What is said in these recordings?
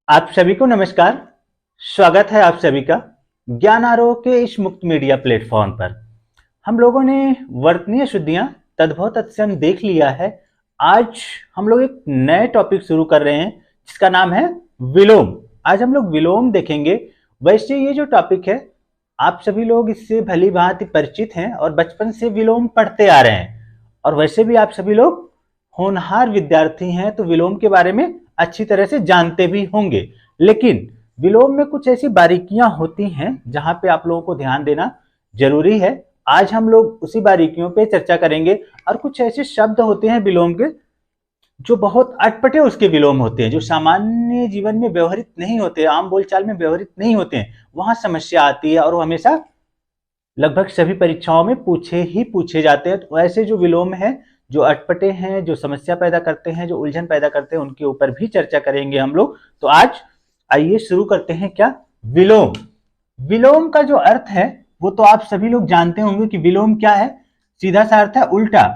आप सभी को नमस्कार। स्वागत है आप सभी का ज्ञान आरोह के इस मुक्त मीडिया प्लेटफॉर्म पर। हम लोगों ने वर्तनीय शुद्धियां तद्भव तत्सम देख लिया है। आज हम लोग एक नए टॉपिक शुरू कर रहे हैं जिसका नाम है विलोम। आज हम लोग विलोम देखेंगे। वैसे ये जो टॉपिक है आप सभी लोग इससे भली भांति परिचित हैं और बचपन से विलोम पढ़ते आ रहे हैं, और वैसे भी आप सभी लोग होनहार विद्यार्थी हैं तो विलोम के बारे में अच्छी तरह से जानते भी होंगे। लेकिन विलोम में कुछ ऐसी बारीकियां होती हैं जहां पे आप लोगों को ध्यान देना जरूरी है। आज हम लोग उसी बारीकियों पे चर्चा करेंगे। और कुछ ऐसे शब्द होते हैं विलोम के जो बहुत अटपटे उसके विलोम होते हैं, जो सामान्य जीवन में व्यवहारित नहीं होते, आम बोलचाल में व्यवहारित नहीं होते हैं, वहां समस्या आती है और वो हमेशा लगभग सभी परीक्षाओं में पूछे जाते हैं। तो ऐसे जो विलोम है, जो अटपटे हैं, जो समस्या पैदा करते हैं, जो उलझन पैदा करते हैं, उनके ऊपर भी चर्चा करेंगे हम लोग। तो आज आइए शुरू करते हैं। क्या विलोम? विलोम का जो अर्थ है वो तो आप सभी लोग जानते होंगे कि विलोम क्या है। सीधा सा अर्थ है उल्टा।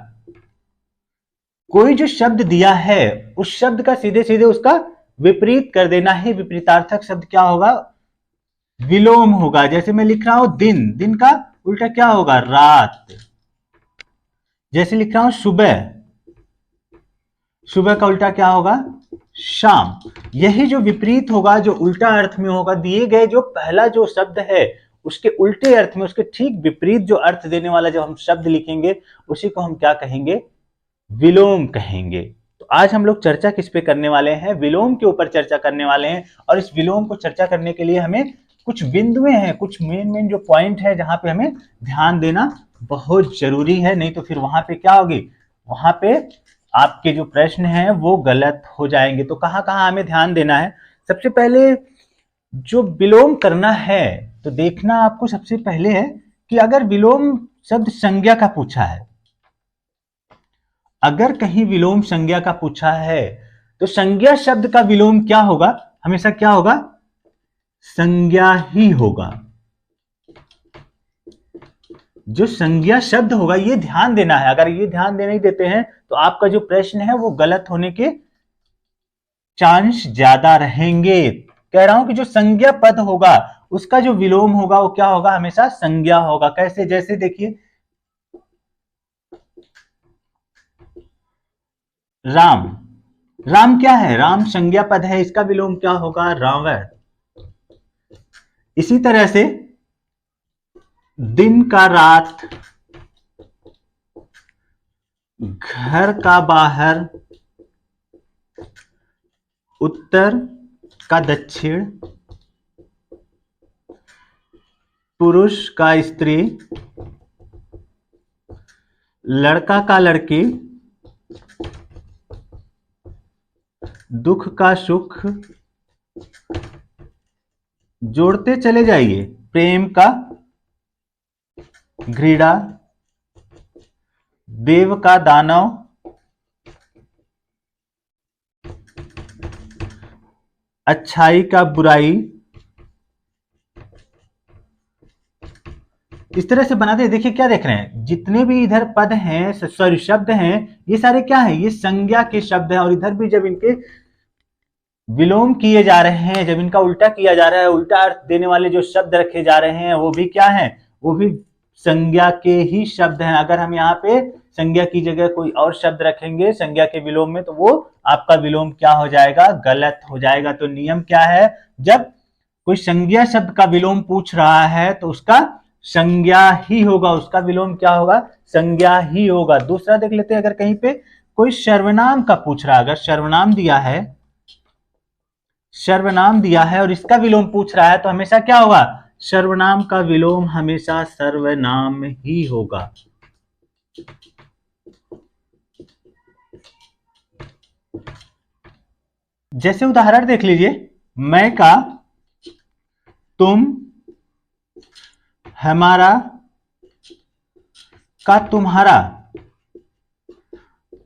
कोई जो शब्द दिया है उस शब्द का सीधे सीधे उसका विपरीत कर देना है। विपरीतार्थक शब्द क्या होगा? विलोम होगा। जैसे मैं लिख रहा हूं दिन, दिन का उल्टा क्या होगा? रात। जैसे लिख रहा हूं सुबह, सुबह का उल्टा क्या होगा? शाम। यही जो विपरीत होगा, जो उल्टा अर्थ में होगा, दिए गए जो पहला जो शब्द है उसके उल्टे अर्थ में, उसके ठीक विपरीत जो अर्थ देने वाला जब हम शब्द लिखेंगे उसी को हम क्या कहेंगे? विलोम कहेंगे। तो आज हम लोग चर्चा किस पे करने वाले हैं? विलोम के ऊपर चर्चा करने वाले हैं। और इस विलोम को चर्चा करने के लिए हमें कुछ बिंदुएं हैं, कुछ मेन जो पॉइंट है जहां पे हमें ध्यान देना बहुत जरूरी है। नहीं तो फिर वहां पे क्या होगी? वहां पे आपके जो प्रश्न हैं वो गलत हो जाएंगे। तो कहां कहां हमें ध्यान देना है? सबसे पहले जो विलोम करना है तो देखना आपको सबसे पहले है कि अगर विलोम शब्द संज्ञा का पूछा है, अगर कहीं विलोम संज्ञा का पूछा है तो संज्ञा शब्द का विलोम क्या होगा? हमेशा क्या होगा? संज्ञा ही होगा। जो संज्ञा शब्द होगा, ये ध्यान देना है। अगर ये ध्यान देने नहीं देते हैं तो आपका जो प्रश्न है वो गलत होने के चांस ज्यादा रहेंगे। कह रहा हूं कि जो संज्ञा पद होगा उसका जो विलोम होगा वो क्या होगा? हमेशा संज्ञा होगा। कैसे? जैसे देखिए राम, राम क्या है? राम संज्ञा पद है, इसका विलोम क्या होगा? रावण। इसी तरह से दिन का रात, घर का बाहर, उत्तर का दक्षिण, पुरुष का स्त्री, लड़का का लड़की, दुख का सुख, जोड़ते चले जाइए, प्रेम का घृणा, देव का दानव, अच्छाई का बुराई। इस तरह से बनाते हैं। देखिए क्या देख रहे हैं? जितने भी इधर पद हैं, सॉरी शब्द हैं, ये सारे क्या हैं? ये संज्ञा के शब्द हैं। और इधर भी जब इनके विलोम किए जा रहे हैं, जब इनका उल्टा किया जा रहा है, उल्टा अर्थ देने वाले जो शब्द रखे जा रहे हैं वो भी क्या हैं? वो भी संज्ञा के ही शब्द हैं। अगर हम यहाँ पे संज्ञा की जगह कोई और शब्द रखेंगे संज्ञा के विलोम में तो वो आपका विलोम क्या हो जाएगा? गलत हो जाएगा। तो नियम क्या है? जब कोई संज्ञा शब्द का विलोम पूछ रहा है तो उसका संज्ञा ही होगा, उसका विलोम क्या होगा? संज्ञा ही होगा। दूसरा देख लेते हैं, अगर कहीं पे कोई सर्वनाम का पूछ रहा है, अगर सर्वनाम दिया है, सर्वनाम दिया है और इसका विलोम पूछ रहा है तो हमेशा क्या होगा? सर्वनाम का विलोम हमेशा सर्वनाम ही होगा। जैसे उदाहरण देख लीजिए, मैं का तुम, हमारा का तुम्हारा।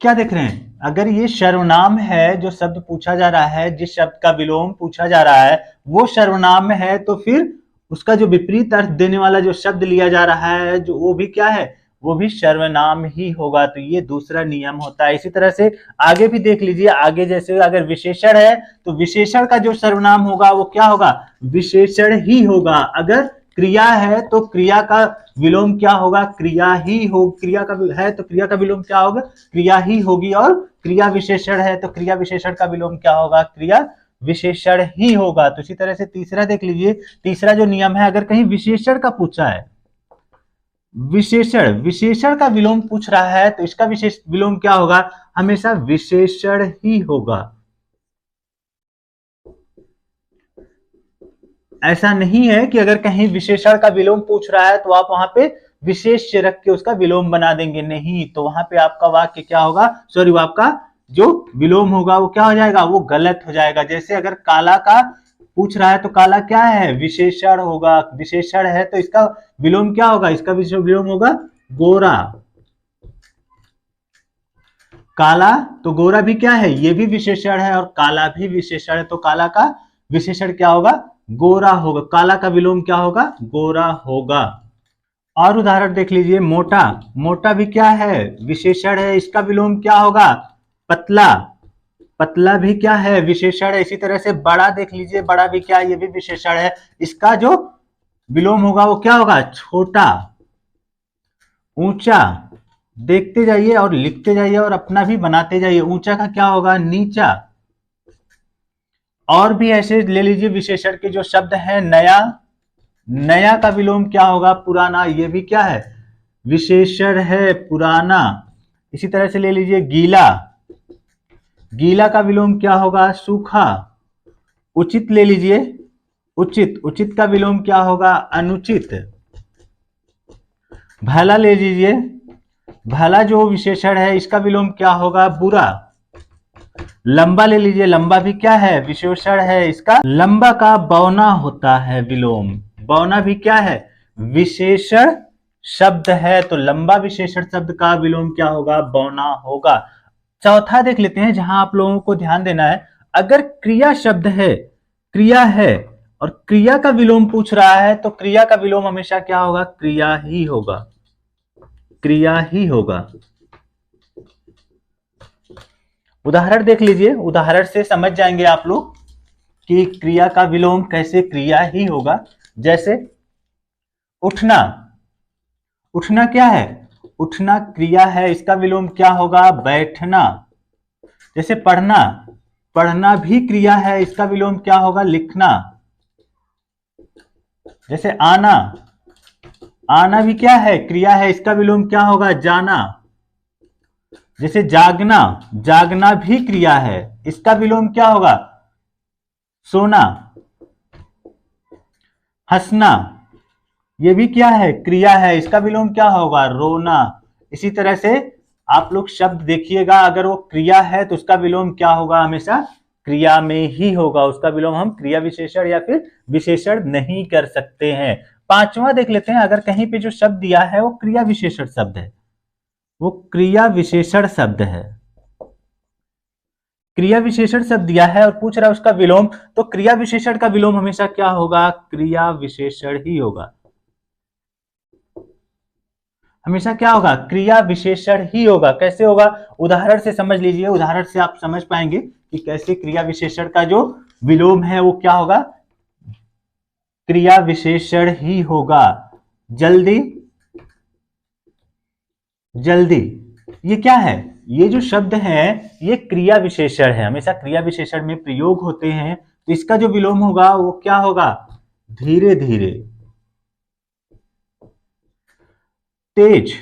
क्या देख रहे हैं? अगर ये सर्वनाम है, जो शब्द पूछा जा रहा है, जिस शब्द का विलोम पूछा जा रहा है वो सर्वनाम है, तो फिर उसका जो विपरीत अर्थ देने वाला जो शब्द लिया जा रहा है, जो वो भी क्या है? वो भी सर्वनाम ही होगा। तो ये दूसरा नियम होता है। इसी तरह से आगे भी देख लीजिए, आगे जैसे अगर विशेषण है तो विशेषण का जो सर्वनाम होगा वो क्या होगा, विशेषण ही होगा। अगर क्रिया है तो क्रिया का विलोम क्या होगा, क्रिया ही हो। क्रिया का है तो क्रिया का विलोम क्या होगा, क्रिया ही होगी। और क्रिया विशेषण है तो क्रिया विशेषण का विलोम क्या होगा, क्रिया विशेषण ही होगा। तो इसी तरह से तीसरा देख लीजिए, तीसरा जो नियम है, अगर कहीं विशेषण का पूछा है, विशेषण का विलोम पूछ रहा है तो इसका विशेष विलोम क्या होगा, हमेशा विशेषण ही होगा। ऐसा नहीं है कि अगर कहीं विशेषण का विलोम पूछ रहा है तो आप वहां पे विशेष्य रख के उसका विलोम बना देंगे, नहीं। तो वहां पे आपका वाक्य क्या होगा, सॉरी, वो आपका जो विलोम होगा वो क्या हो जाएगा, वो गलत हो जाएगा। जैसे अगर काला का पूछ रहा है तो काला क्या है, विशेषण होगा। विशेषण है तो इसका विलोम क्या होगा, इसका विलोम होगा गोरा। काला तो गोरा भी क्या है, ये भी विशेषण है, और काला भी विशेषण है। तो काला का विशेषण क्या होगा, गोरा होगा। काला का विलोम क्या होगा, गोरा होगा। और उदाहरण देख लीजिए, मोटा, मोटा भी क्या है, विशेषण है, इसका विलोम क्या होगा, पतला। पतला भी क्या है, विशेषण है। इसी तरह से बड़ा देख लीजिए, बड़ा भी क्या है, ये भी विशेषण है, इसका जो विलोम होगा वो क्या होगा, छोटा। ऊंचा, देखते जाइए और लिखते जाइए और अपना भी बनाते जाइए। ऊंचा का क्या होगा, नीचा। और भी ऐसे ले लीजिए विशेषण के जो शब्द हैं, नया, नया का विलोम क्या होगा, पुराना। ये भी क्या है, विशेषण है, पुराना। इसी तरह से ले लीजिए गीला, गीला का विलोम क्या होगा, सूखा। उचित ले लीजिए, उचित, उचित का विलोम क्या होगा, अनुचित। भला ले लीजिए, भला जो विशेषण है इसका विलोम क्या होगा, बुरा। लंबा ले लीजिए, लंबा भी क्या है, विशेषण है, इसका लंबा का बौना होता है विलोम। बौना भी क्या है, विशेषण शब्द है, तो लंबा विशेषण शब्द का विलोम क्या होगा, बौना होगा। चौथा देख लेते हैं, जहां आप लोगों को ध्यान देना है, अगर क्रिया शब्द है, क्रिया है और क्रिया का विलोम पूछ रहा है तो क्रिया का विलोम हमेशा क्या होगा, क्रिया ही होगा, क्रिया ही होगा। उदाहरण देख लीजिए, उदाहरण से समझ जाएंगे आप लोग कि क्रिया का विलोम कैसे क्रिया ही होगा। जैसे उठना, उठना क्या है, उठना क्रिया है, इसका विलोम क्या होगा, बैठना। जैसे पढ़ना, पढ़ना भी क्रिया है, इसका विलोम क्या होगा, लिखना। जैसे आना, आना भी क्या है, क्रिया है, इसका विलोम क्या होगा, जाना। जैसे जागना, जागना भी क्रिया है, इसका विलोम क्या होगा, सोना। हंसना, ये भी क्या है, क्रिया है, इसका विलोम क्या होगा, रोना। इसी तरह से आप लोग शब्द देखिएगा, अगर वो क्रिया है तो उसका विलोम क्या होगा, हमेशा क्रिया में ही होगा। उसका विलोम हम क्रिया विशेषण या फिर विशेषण नहीं कर सकते हैं। पांचवा देख लेते हैं, अगर कहीं पे जो शब्द दिया है वो क्रिया विशेषण शब्द है, वो क्रिया विशेषण शब्द है, क्रिया विशेषण शब्द दिया है और पूछ रहा है उसका विलोम, तो क्रिया विशेषण का विलोम हमेशा क्या होगा, क्रिया विशेषण ही होगा। हमेशा क्या होगा, क्रिया विशेषण ही होगा। कैसे होगा, उदाहरण से समझ लीजिए, उदाहरण से आप समझ पाएंगे कि कैसे क्रिया विशेषण का जो विलोम है वो क्या होगा, क्रिया विशेषण ही होगा। जल्दी, जल्दी, ये क्या है, ये जो शब्द है ये क्रिया विशेषण है, हमेशा क्रिया विशेषण में प्रयोग होते हैं। तो इसका जो विलोम होगा वो क्या होगा, धीरे धीरे। तेज,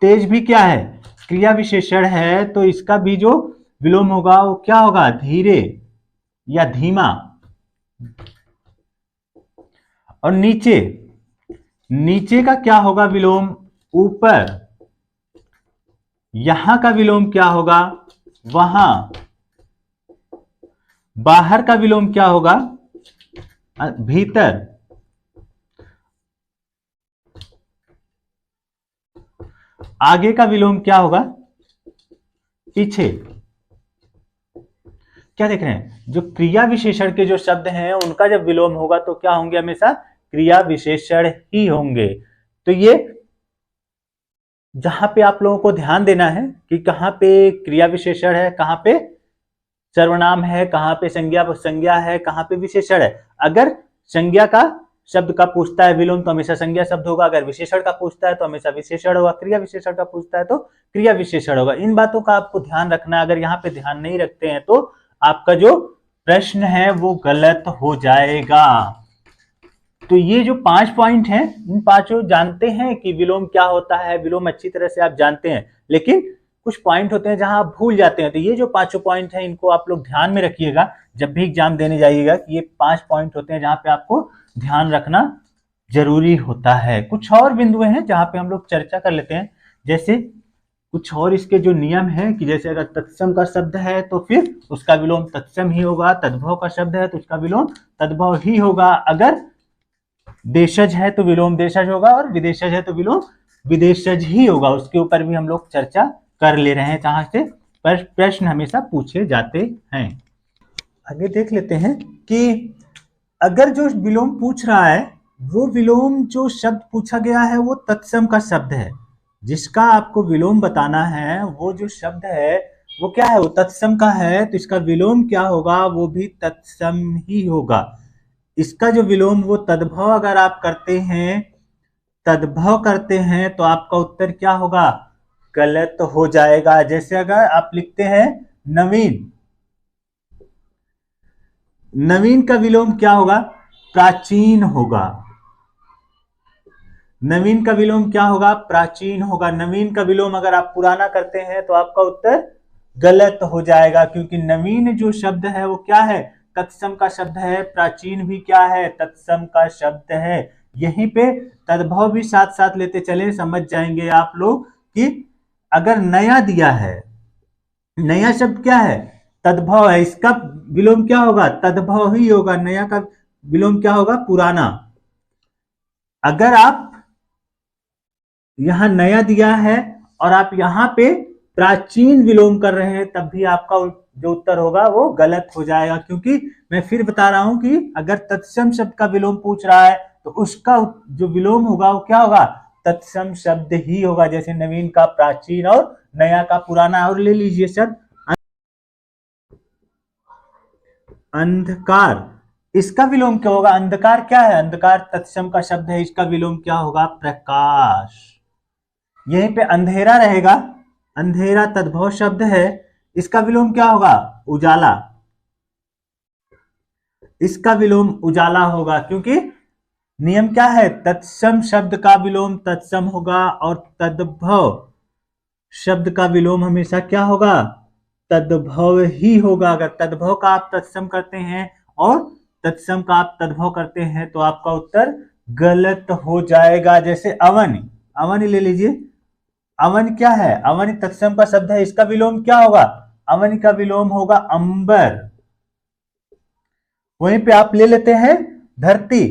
तेज भी क्या है, क्रिया विशेषण है, तो इसका भी जो विलोम होगा वो क्या होगा, धीरे या धीमा। और नीचे, नीचे का क्या होगा विलोम, ऊपर। यहां का विलोम क्या होगा, वहां। बाहर का विलोम क्या होगा, भीतर। आगे का विलोम क्या होगा, पीछे। क्या देख रहे हैं, जो क्रिया विशेषण के जो शब्द हैं उनका जब विलोम होगा तो क्या होंगे, हमेशा क्रिया विशेषण ही होंगे। तो ये जहां पे आप लोगों को ध्यान देना है कि कहाँ पे क्रिया विशेषण है, कहाँ पे सर्वनाम है, कहाँ पे संज्ञा संज्ञा है, कहाँ पे विशेषण है। अगर संज्ञा का शब्द का पूछता है विलोम तो हमेशा संज्ञा शब्द होगा, अगर विशेषण का पूछता है तो हमेशा विशेषण होगा, क्रिया विशेषण का पूछता है तो क्रिया विशेषण होगा। इन बातों का आपको ध्यान रखना है। अगर यहाँ पे ध्यान नहीं रखते हैं तो आपका जो प्रश्न है वो गलत हो जाएगा। तो ये जो 5 पॉइंट हैं, इन पांचों जानते हैं कि विलोम क्या होता है, विलोम अच्छी तरह से आप जानते हैं, लेकिन कुछ पॉइंट होते हैं जहां आप भूल जाते हैं। तो ये जो 5 पॉइंट हैं इनको आप लोग ध्यान में रखिएगा जब भी एग्जाम देने जाइएगा, कि ये 5 पॉइंट होते हैं जहां पे आपको ध्यान रखना जरूरी होता है। कुछ और बिंदु हैं जहां पे हम लोग चर्चा कर लेते हैं, जैसे कुछ और इसके जो नियम है कि जैसे अगर तत्सम का शब्द है तो फिर उसका विलोम तत्सम ही होगा, तद्भव का शब्द है तो उसका विलोम तद्भव ही होगा, अगर देशज है तो विलोम देशज होगा, और विदेशज है तो विलोम विदेशज ही होगा। उसके ऊपर भी हम लोग चर्चा कर ले रहे हैं, जहां से प्रश्न हमेशा पूछे जाते हैं। आगे देख लेते हैं कि अगर जो विलोम पूछ रहा है वो विलोम जो शब्द पूछा गया है वो तत्सम का शब्द है, जिसका आपको विलोम बताना है वो जो शब्द है वो क्या है, वो तत्सम का है, तो इसका विलोम क्या होगा, वो भी तत्सम ही होगा। इसका जो विलोम वो तद्भव अगर आप करते हैं, तद्भव करते हैं तो आपका उत्तर क्या होगा, गलत हो जाएगा। जैसे अगर आप लिखते हैं नवीन, नवीन का विलोम क्या होगा, प्राचीन होगा। नवीन का विलोम क्या होगा, प्राचीन होगा। नवीन का विलोम अगर आप पुराना करते हैं तो आपका उत्तर गलत हो जाएगा, क्योंकि नवीन जो शब्द है वो क्या है, तत्सम का शब्द है, प्राचीन भी क्या है, तत्सम का शब्द है। यहीं पे तद्भव भी साथ साथ लेते चले, समझ जाएंगे आप लोग कि अगर नया दिया है, नया शब्द क्या है, तद्भव है, इसका विलोम क्या होगा, तद्भव ही होगा। नया का विलोम क्या होगा, पुराना। अगर आप यहां नया दिया है और आप यहां पे प्राचीन विलोम कर रहे हैं, तब भी आपका जो उत्तर होगा वो गलत हो जाएगा, क्योंकि मैं फिर बता रहा हूं कि अगर तत्सम शब्द का विलोम पूछ रहा है तो उसका जो विलोम होगा वो क्या होगा, तत्सम शब्द ही होगा। जैसे नवीन का प्राचीन और नया का पुराना। और ले लीजिए शब्द अंधकार, इसका विलोम क्या होगा, अंधकार क्या है, अंधकार तत्सम का शब्द है, इसका विलोम क्या होगा, प्रकाश। यहीं पे अंधेरा रहेगा, अंधेरा तद्भव शब्द है, इसका विलोम क्या होगा, उजाला। इसका विलोम उजाला होगा, क्योंकि नियम क्या है, तत्सम शब्द का विलोम तत्सम होगा और तद्भव शब्द का विलोम हमेशा क्या होगा, तद्भव ही होगा। अगर तद्भव का आप तत्सम करते हैं और तत्सम का आप तद्भव करते हैं तो आपका उत्तर गलत हो जाएगा। जैसे अवन, अवन ले लीजिए, अवन क्या है, अवन तत्सम का शब्द है, इसका विलोम क्या होगा, अवन का विलोम होगा अंबर। वहीं पे आप ले लेते हैं धरती,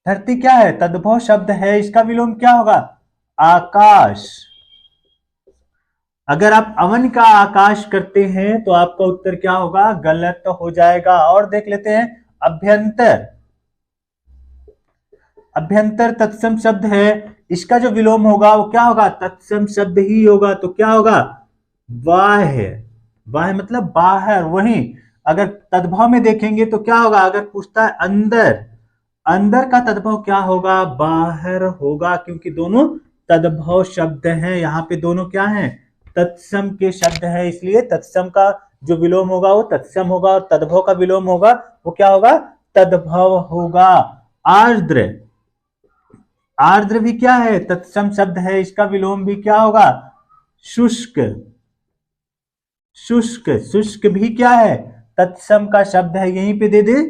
धरती क्या है, तद्भव शब्द है, इसका विलोम क्या होगा, आकाश। अगर आप अवन का आकाश करते हैं तो आपका उत्तर क्या होगा, गलत हो जाएगा। और देख लेते हैं अभ्यंतर, अभ्यंतर तत्सम शब्द है, इसका जो विलोम होगा वो क्या होगा, तत्सम शब्द ही होगा, तो क्या होगा, बाह्य। बाह्य मतलब बाहर। वहीं अगर तद्भव में देखेंगे तो क्या होगा, अगर पूछता है अंदर, अंदर का तद्भव क्या होगा, बाहर होगा, क्योंकि दोनों तद्भव शब्द हैं। यहाँ पे दोनों क्या हैं, तत्सम के शब्द हैं, इसलिए तत्सम का जो विलोम होगा वो तत्सम होगा और तद्भव का विलोम होगा वो क्या होगा, तद्भव होगा। आर्द्र, आर्द्र भी क्या है, तत्सम शब्द है, इसका विलोम भी क्या होगा, शुष्क। शुष्क, शुष्क भी क्या है, तत्सम का शब्द है। यहीं पे दे दे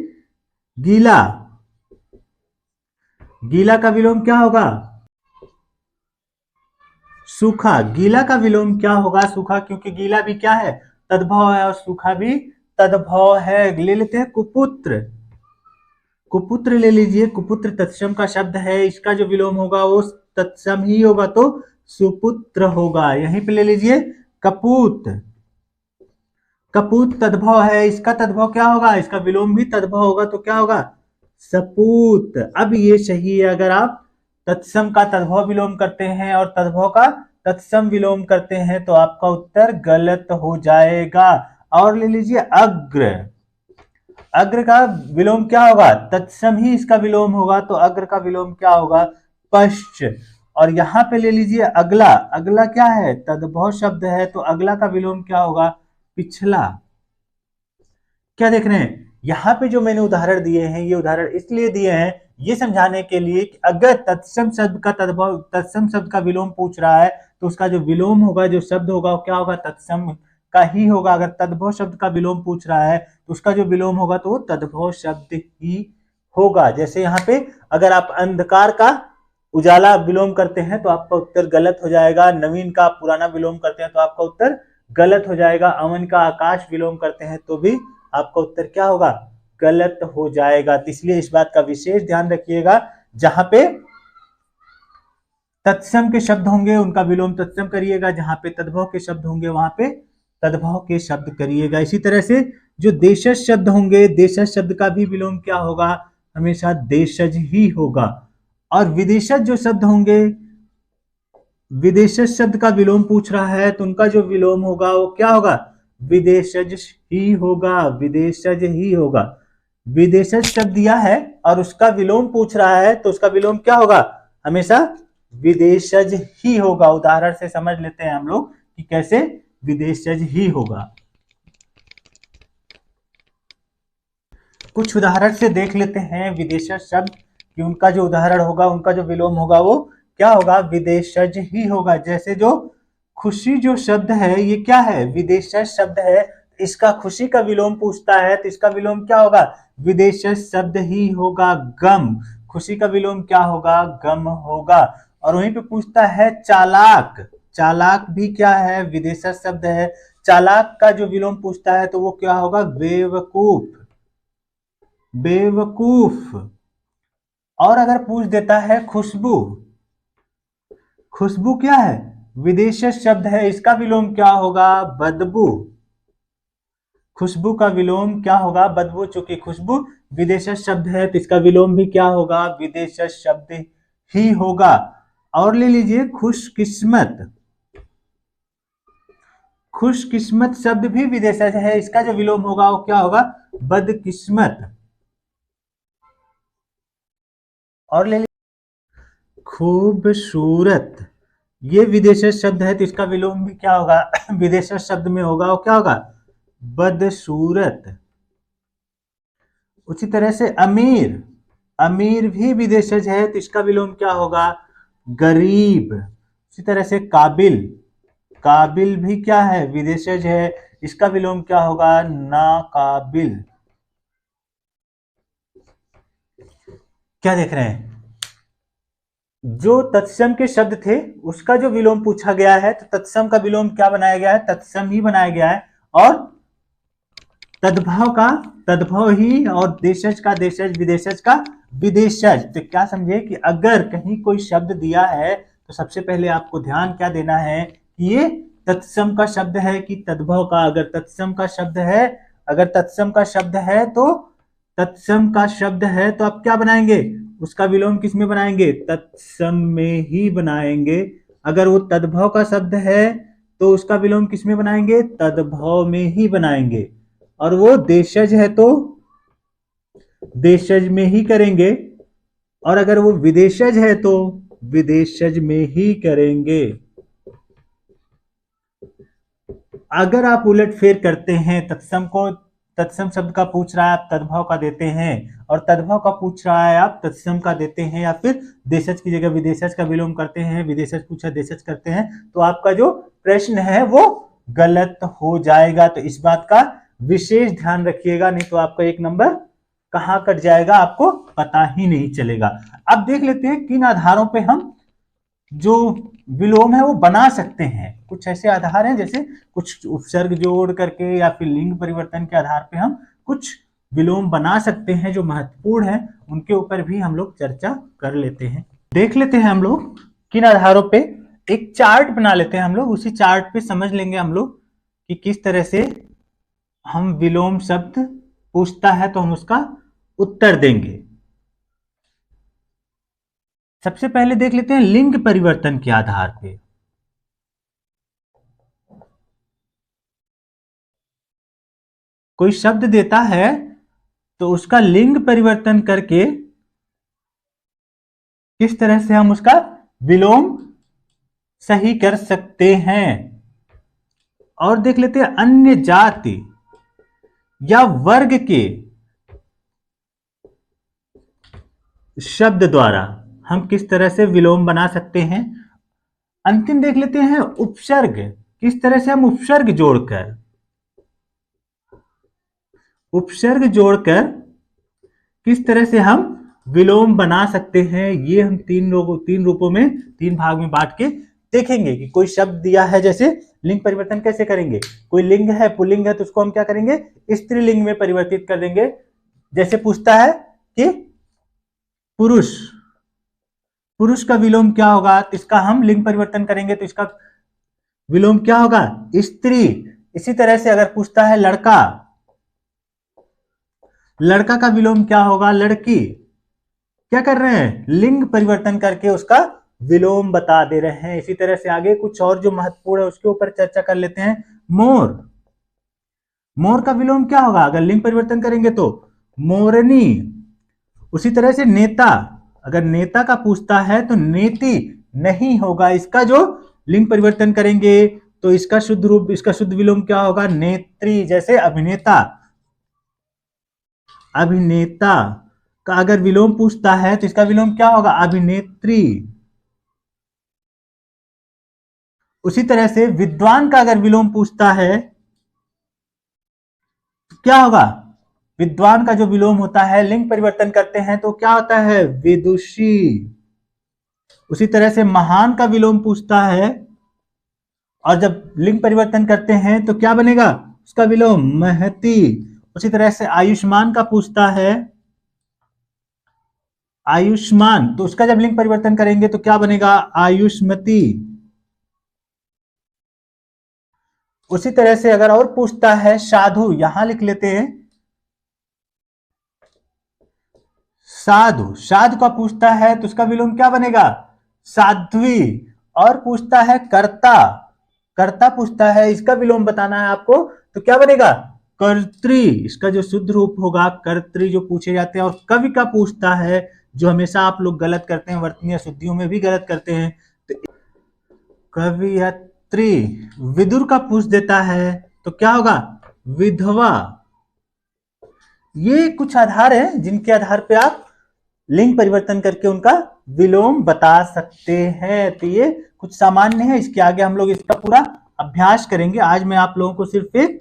गीला, गीला का विलोम क्या होगा, सूखा। गीला का विलोम क्या होगा, सूखा, क्योंकि गीला भी क्या है, तद्भव है और सूखा भी तद्भव है। ले लेते हैं कुपुत्र, कुपुत्र ले लीजिए, कुपुत्र तत्सम का शब्द है, इसका जो विलोम होगा वो तत्सम ही होगा, तो सुपुत्र होगा। यहीं पे ले लीजिए कपूत, कपूत तद्भव है, इसका तद्भव क्या होगा, इसका विलोम भी तद्भव होगा, तो क्या होगा, सपूत। अब ये सही है, अगर आप तत्सम का तद्भव विलोम करते हैं और तद्भव का तत्सम विलोम करते हैं तो आपका उत्तर गलत हो जाएगा। और ले लीजिए अग्र, अग्र का विलोम क्या होगा, तत्सम ही इसका विलोम होगा, तो अग्र का विलोम क्या होगा, पश्च। और यहां पे ले लीजिए अगला, अगला क्या है, तद्भव शब्द है, तो अगला का विलोम क्या होगा, पिछला। क्या देख रहे हैं, यहाँ पे जो मैंने उदाहरण दिए हैं, ये उदाहरण इसलिए दिए हैं ये समझाने के लिए कि अगर तत्सम शब्द का तद्भव, तत्सम शब्द का विलोम पूछ रहा है तो उसका जो विलोम होगा, जो शब्द होगा वो क्या होगा, तत्सम का ही होगा। अगर तद्भव शब्द का विलोम पूछ रहा है तो उसका जो विलोम होगा तो वो तद्भव शब्द ही होगा। जैसे यहाँ पे अगर आप अंधकार का उजाला विलोम करते हैं तो आपका उत्तर गलत हो जाएगा, नवीन का पुराना विलोम करते हैं तो आपका उत्तर गलत हो जाएगा, अमन का आकाश विलोम करते हैं तो भी आपका उत्तर क्या होगा, गलत हो जाएगा। तो इसलिए इस बात का विशेष ध्यान रखिएगा, जहां पे तत्सम के शब्द होंगे उनका विलोम तत्सम करिएगा, जहां पे तद्भव के शब्द होंगे वहां पे तद्भव के शब्द करिएगा। इसी तरह से जो देशज शब्द होंगे, देशज शब्द का भी विलोम क्या होगा, हमेशा देशज ही होगा। और विदेशज जो शब्द होंगे, विदेशज शब्द का विलोम पूछ रहा है तो उनका जो विलोम होगा वो क्या होगा, विदेशज ही होगा, विदेशज ही होगा। विदेशज शब्द दिया है और उसका विलोम पूछ रहा है तो उसका विलोम क्या होगा, हमेशा विदेशज ही होगा। उदाहरण से समझ लेते हैं हम लोग कि कैसे विदेशज ही होगा। कुछ उदाहरण से देख लेते हैं विदेशज शब्द कि उनका जो उदाहरण होगा, उनका जो विलोम होगा वो क्या होगा, विदेशज ही होगा। जैसे जो खुशी जो शब्द है ये क्या है, विदेशज शब्द है, इसका खुशी का विलोम पूछता है तो इसका विलोम क्या होगा, विदेशज शब्द ही होगा। गम, खुशी का विलोम क्या होगा, गम होगा। और वहीं पे पूछता है चालाक, चालाक भी क्या है, विदेशज शब्द है, चालाक का जो विलोम पूछता है तो वो क्या होगा, बेवकूफ, बेवकूफ। और अगर पूछ देता है खुशबू, खुशबू क्या है, विदेशज शब्द है, इसका विलोम क्या होगा, बदबू। खुशबू का विलोम क्या होगा, बदबू। चूंकि खुशबू विदेशज शब्द है तो इसका विलोम भी क्या होगा, विदेशज शब्द ही होगा। और ले लीजिए खुशकिस्मत, खुशकिस्मत शब्द भी विदेशज है, इसका जो विलोम होगा वो क्या होगा, बदकिस्मत। और ले लीजिए खूबसूरत, ये विदेशज शब्द है तो इसका विलोम भी क्या होगा, विदेशज शब्द में होगा वो क्या होगा, बदसूरत। उसी तरह से अमीर, अमीर भी विदेशज है तो इसका विलोम क्या होगा, गरीब। उसी तरह से काबिल, काबिल भी क्या है, विदेशज है, इसका विलोम क्या होगा, नाकाबिल। क्या देख रहे हैं, जो तत्सम के शब्द थे उसका जो विलोम पूछा गया है तो तत्सम का विलोम क्या बनाया गया है, तत्सम ही बनाया गया है। और तद्भव का तद्भव ही, और देशज का देशज, विदेशज का विदेशज। तो क्या समझे कि अगर कहीं कोई शब्द दिया है तो सबसे पहले आपको ध्यान क्या देना है कि ये तत्सम का शब्द है कि तद्भव का। अगर तत्सम का शब्द है, अगर तत्सम का शब्द है तो तत्सम का शब्द है तो आप क्या बनाएंगे, उसका विलोम किस में बनाएंगे, तत्सम में ही बनाएंगे। अगर वो तद्भव का शब्द है तो उसका विलोम किस में बनाएंगे, तद्भव में ही बनाएंगे। और वो देशज है तो देशज में ही करेंगे, और अगर वो विदेशज है तो विदेशज में ही करेंगे। अगर आप उलट फेर करते हैं, तत्सम को, तत्सम शब्द का पूछ रहा है आप तद्भव का देते हैं, और तद्भव का पूछ रहा है आप तत्सम का देते हैं, या फिर देशज की जगह विदेशज का विलोम करते हैं, विदेशज पूछा देशज करते हैं, तो आपका जो प्रश्न है वो गलत हो जाएगा। तो इस बात का विशेष ध्यान रखिएगा, नहीं तो आपका एक नंबर कहाँ कट जाएगा आपको पता ही नहीं चलेगा। अब देख लेते हैं किन आधारों पे हम जो विलोम है वो बना सकते हैं। कुछ ऐसे आधार हैं जैसे कुछ उपसर्ग जोड़ करके या फिर लिंग परिवर्तन के आधार पे हम कुछ विलोम बना सकते हैं जो महत्वपूर्ण है, उनके ऊपर भी हम लोग चर्चा कर लेते हैं। देख लेते हैं हम लोग किन आधारों पे, एक चार्ट बना लेते हैं हम लोग, उसी चार्ट पे समझ लेंगे हम लोग कि किस तरह से हम विलोम शब्द पूछता है तो हम उसका उत्तर देंगे। सबसे पहले देख लेते हैं लिंग परिवर्तन के आधार पे। कोई शब्द देता है तो उसका लिंग परिवर्तन करके किस तरह से हम उसका विलोम सही कर सकते हैं। और देख लेते हैं अन्य जाति या वर्ग के शब्द द्वारा हम किस तरह से विलोम बना सकते हैं। अंतिम देख लेते हैं उपसर्ग, किस तरह से हम उपसर्ग जोड़कर किस तरह से हम विलोम बना सकते हैं। ये हम तीन रूपों में, तीन भाग में बांट के देखेंगे कि कोई शब्द दिया है, जैसे लिंग परिवर्तन कैसे करेंगे। कोई लिंग है, पुल्लिंग है, तो उसको हम क्या करेंगे, स्त्रीलिंग में परिवर्तित कर देंगे। जैसे पूछता है कि पुरुष, पुरुष का विलोम क्या होगा, तो इसका हम लिंग परिवर्तन करेंगे तो इसका विलोम क्या होगा, स्त्री। इसी तरह से अगर पूछता है लड़का, लड़का का विलोम क्या होगा, लड़की। क्या कर रहे हैं, लिंग परिवर्तन करके उसका विलोम बता दे रहे हैं। इसी तरह से आगे कुछ और जो महत्वपूर्ण है उसके ऊपर चर्चा कर लेते हैं। मोर, मोर का विलोम क्या होगा अगर लिंग परिवर्तन करेंगे तो, मोरनी। उसी तरह से नेता, अगर नेता का पूछता है तो नेति नहीं होगा, इसका जो लिंग परिवर्तन करेंगे तो इसका शुद्ध रूप, इसका शुद्ध विलोम क्या होगा, नेत्री। जैसे अभिनेता, अभिनेता का अगर विलोम पूछता है तो इसका विलोम क्या होगा, अभिनेत्री। उसी तरह से विद्वान का अगर विलोम पूछता है तो क्या होगा, विद्वान का जो विलोम होता है, लिंग परिवर्तन करते हैं तो क्या होता है, विदुषी। उसी तरह से महान का विलोम पूछता है और जब लिंग परिवर्तन करते हैं तो क्या बनेगा, उसका विलोम महती। उसी तरह से आयुष्मान का पूछता है, आयुष्मान, तो उसका जब लिंग परिवर्तन करेंगे तो क्या बनेगा, आयुष्मती। उसी तरह से अगर और पूछता है साधु, यहां लिख लेते हैं साधु, साधु का पूछता है तो उसका विलोम क्या बनेगा, साध्वी। और पूछता है कर्ता, कर्ता पूछता है, इसका विलोम बताना है आपको तो क्या बनेगा, कर्त्री। इसका जो शुद्ध रूप होगा कर्त्री, जो पूछे जाते हैं। और कवि का पूछता है, जो हमेशा आप लोग गलत करते हैं, वर्तनीय शुद्धियों में भी गलत करते हैं, तो कवियत्री। विदुर का पूछ देता है तो क्या होगा, विधवा। ये कुछ आधार हैं जिनके आधार पे आप लिंग परिवर्तन करके उनका विलोम बता सकते हैं। तो ये कुछ सामान्य है, इसके आगे हम लोग इसका पूरा अभ्यास करेंगे। आज मैं आप लोगों को सिर्फ एक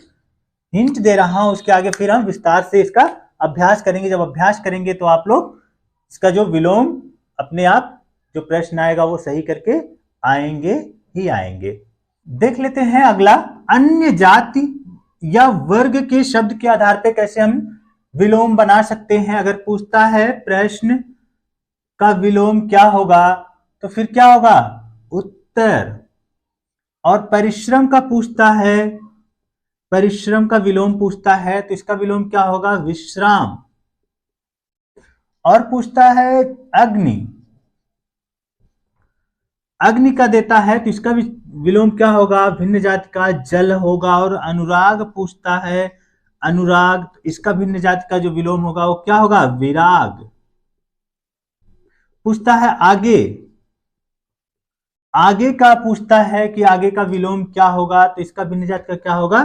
हिंट दे रहा हूं, उसके आगे फिर हम विस्तार से इसका अभ्यास करेंगे। जब अभ्यास करेंगे तो आप लोग इसका जो विलोम अपने आप, जो प्रश्न आएगा वो सही करके आएंगे ही आएंगे। देख लेते हैं अगला, अन्य जाति या वर्ग के शब्द के आधार पे कैसे हम विलोम बना सकते हैं। अगर पूछता है प्रश्न का विलोम क्या होगा तो फिर क्या होगा, उत्तर। और परिश्रम का पूछता है, परिश्रम का विलोम पूछता है तो इसका विलोम क्या होगा, विश्राम। और पूछता है अग्नि, अग्नि का देता है तो इसका विलोम क्या होगा, भिन्न जाति का जल होगा। और अनुराग पूछता है, अनुराग, इसका भिन्न जाति का जो विलोम होगा वो क्या होगा, विराग। पूछता है आगे, आगे का पूछता है कि आगे का विलोम क्या होगा तो इसका भिन्न जाति का क्या होगा,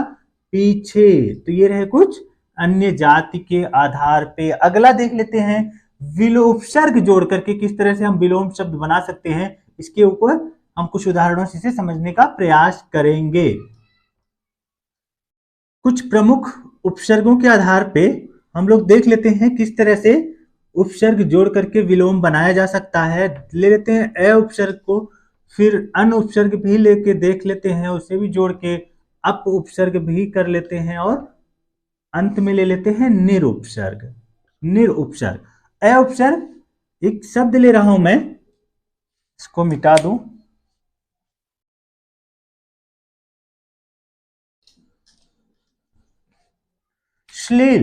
पीछे। तो ये रहे कुछ अन्य जाति के आधार पे। अगला देख लेते हैं, विलोपसर्ग जोड़ करके किस तरह से हम विलोम शब्द बना सकते हैं। इसके ऊपर हम कुछ उदाहरणों से समझने का प्रयास करेंगे। कुछ प्रमुख उपसर्गों के आधार पे हम लोग देख लेते हैं किस तरह से उपसर्ग जोड़ करके विलोम बनाया जा सकता है। ले लेते हैं अ उपसर्ग को, फिर अन उपसर्ग भी लेके देख लेते हैं, उसे भी जोड़ के अप उपसर्ग भी कर लेते हैं, और अंत में ले लेते हैं निरुपसर्ग। निरुपसर्ग, अ उपसर्ग एक शब्द ले रहा हूं मैं, इसको मिटा दूं। श्लील,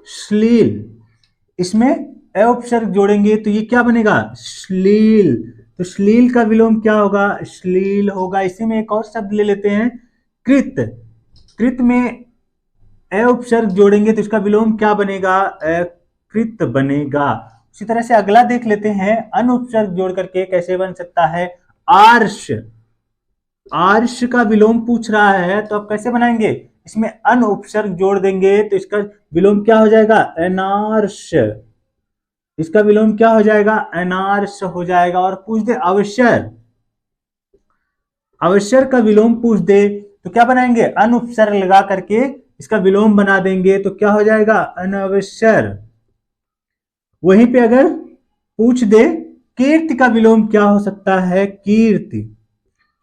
श्लील, इसमें ए उपसर्ग जोड़ेंगे तो ये क्या बनेगा, श्लील। तो श्लील का विलोम क्या होगा, श्लील होगा। इसी में एक और शब्द ले लेते हैं, कृत। कृत में ए उपसर्ग जोड़ेंगे तो इसका विलोम क्या बनेगा, कृत बनेगा। उसी तरह से अगला देख लेते हैं, अन उपसर्ग जोड़ करके कैसे बन सकता है, आर्ष। आर्ष का विलोम पूछ रहा है तो आप कैसे बनाएंगे, इसमें अन उपसर्ग जोड़ देंगे तो इसका विलोम क्या हो जाएगा, अनार्ष। इसका विलोम क्या हो जाएगा, अनार्ष हो जाएगा। और पूछ दे अवसर, अवसर का विलोम पूछ दे तो क्या बनाएंगे, अन उपसर्ग लगा करके इसका विलोम बना देंगे तो क्या हो जाएगा, अनवसर। वहीं पे अगर पूछ दे कीर्ति का विलोम क्या हो सकता है, कीर्ति।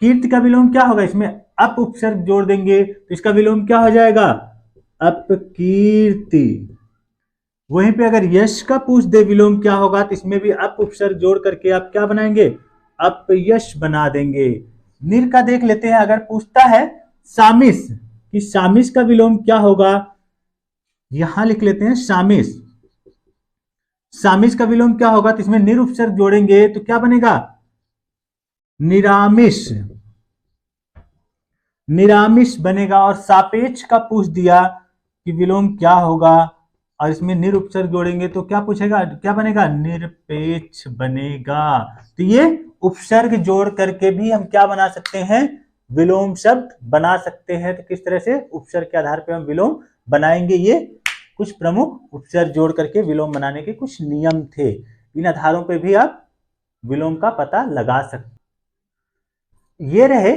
कीर्ति का विलोम क्या होगा, इसमें अप उपसर्ग जोड़ देंगे तो इसका विलोम क्या हो जाएगा, अपकीर्ति। वहीं पे अगर यश का पूछ दे विलोम क्या होगा तो इसमें भी अप उपसर्ग जोड़ करके आप क्या बनाएंगे, अपयश बना देंगे। निर का देख लेते हैं, अगर पूछता है सामिस कि सामिस का विलोम क्या होगा, यहां लिख लेते हैं सामिस। सामिस का विलोम क्या होगा तो इसमें निर उपसर्ग जोड़ेंगे तो क्या बनेगा, निरामिष। निरामिष बनेगा। और सापेक्ष का पूछ दिया कि विलोम क्या होगा और इसमें निर उपसर्ग जोड़ेंगे तो क्या पूछेगा, क्या बनेगा, निरपेक्ष बनेगा। तो ये उपसर्ग जोड़ करके भी हम क्या बना सकते हैं, विलोम शब्द बना सकते हैं। तो किस तरह से उपसर्ग के आधार पर हम विलोम बनाएंगे, ये कुछ प्रमुख उपसर्ग जोड़ करके विलोम बनाने के कुछ नियम थे। इन आधारों पर भी आप विलोम का पता लगा सकते। ये रहे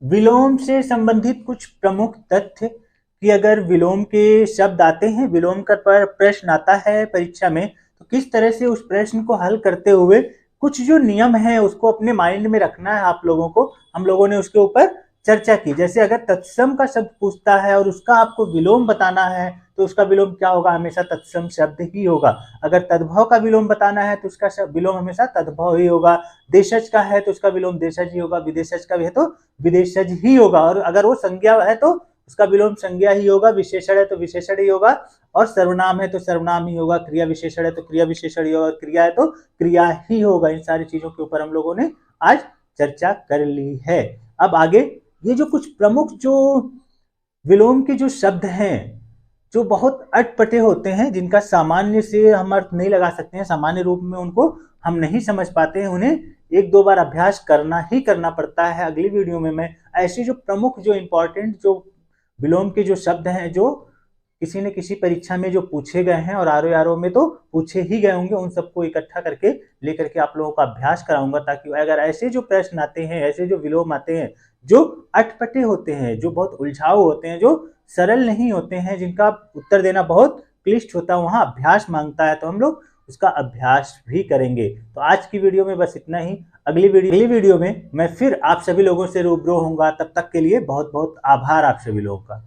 विलोम से संबंधित कुछ प्रमुख तथ्य कि अगर विलोम के शब्द आते हैं, विलोम का प्रश्न आता है परीक्षा में, तो किस तरह से उस प्रश्न को हल करते हुए कुछ जो नियम है उसको अपने माइंड में रखना है आप लोगों को। हम लोगों ने उसके ऊपर चर्चा की। जैसे अगर तत्सम का शब्द पूछता है और उसका आपको विलोम बताना है तो उसका विलोम क्या होगा, हमेशा तत्सम शब्द ही होगा। अगर तद्भव का विलोम बताना है तो उसका विलोम हमेशा तद्भव ही होगा। देशज का है तो उसका विलोम देशज ही होगा। विदेशज का भी है तो विदेशज ही होगा। और अगर वो संज्ञा है तो उसका विलोम संज्ञा ही होगा। विशेषण है तो विशेषण ही होगा। और सर्वनाम है तो सर्वनाम ही होगा। क्रिया विशेषण है तो क्रिया विशेषण ही होगा। क्रिया है तो क्रिया ही होगा। इन सारी चीजों के ऊपर हम लोगों ने आज चर्चा कर ली है। अब आगे ये जो कुछ प्रमुख जो विलोम के जो शब्द हैं जो बहुत अटपटे होते हैं, जिनका सामान्य से हम अर्थ नहीं लगा सकते हैं, सामान्य रूप में उनको हम नहीं समझ पाते हैं, उन्हें एक दो बार अभ्यास करना ही करना पड़ता है। अगली वीडियो में मैं ऐसे जो प्रमुख जो इंपॉर्टेंट जो विलोम के जो शब्द हैं जो किसी न किसी परीक्षा में जो पूछे गए हैं और आर में तो पूछे ही गए होंगे, उन सबको इकट्ठा करके लेकर के आप लोगों का अभ्यास कराऊंगा, ताकि अगर ऐसे जो प्रश्न आते हैं, ऐसे जो विलोम आते हैं जो अटपटे होते हैं, जो बहुत उलझाऊ होते हैं, जो सरल नहीं होते हैं, जिनका उत्तर देना बहुत क्लिष्ट होता है, वहां अभ्यास मांगता है, तो हम लोग उसका अभ्यास भी करेंगे। तो आज की वीडियो में बस इतना ही। अगली वीडियो में मैं फिर आप सभी लोगों से रूबरू होऊंगा। तब तक के लिए बहुत बहुत आभार आप सभी लोगों का।